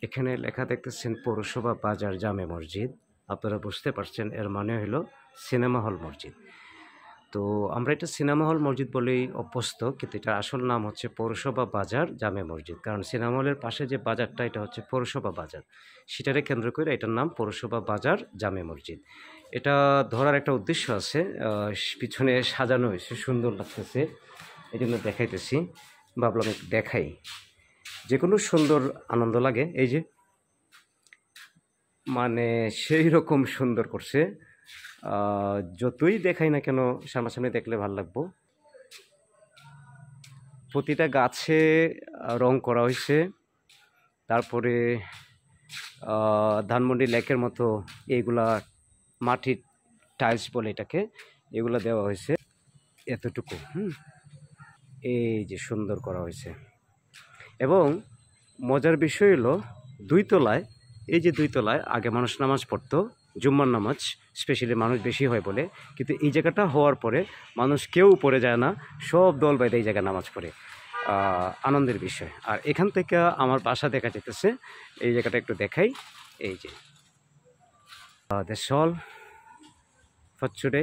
এখানে লেখা দেখতেছেন পৌরসভা বাজার জামে মসজিদ। আপনারা বুঝতে পারছেন এর মানে হলো সিনেমা হল মসজিদ। তো আমরা এটা সিনেমা হল মসজিদ বলেই অভ্যস্ত, কিন্তু এটার আসল নাম হচ্ছে পৌরসভা বাজার জামে মসজিদ। কারণ সিনেমা হলের পাশে যে বাজারটা এটা হচ্ছে পৌরসভা বাজার, সেটারে কেন্দ্র করে এটার নাম পৌরসভা বাজার জামে মসজিদ। এটা ধরার একটা উদ্দেশ্য আছে, পিছনে সাজানো হয়েছে, সুন্দর লাগতেছে, এই জন্য দেখাইতেছি, ভাবলাম একটু দেখাই। যে কোনো সুন্দর আনন্দ লাগে। এই যে মানে সেই রকম সুন্দর করছে, যতই দেখাই না কেন সামনাসামনি দেখলে ভালো লাগবো। প্রতিটা গাছে রং করা হয়েছে, তারপরে ধানমন্ডি লেকের মতো এইগুলা মাটির টাইলস বলে এটাকে, এগুলা দেওয়া হয়েছে এতটুকু। এই যে সুন্দর করা হয়েছে। এবং মজার বিষয় হলো দুই তলায়, এই যে দুই তলায় আগে মানুষ নামাজ পড়তো, জুম্মার নামাজ স্পেশালি মানুষ বেশি হয় বলে, কিন্তু এই জায়গাটা হওয়ার পরে মানুষ কেউ উপরে যায় না, সব দল বাইরে এই জায়গায় নামাজ পড়ে। আনন্দের বিষয়। আর এখান থেকে আমার বাসা দেখা যেতেছে, এই জায়গাটা একটু দেখাই। এই যে দ্যাটস অল ফর টুডে।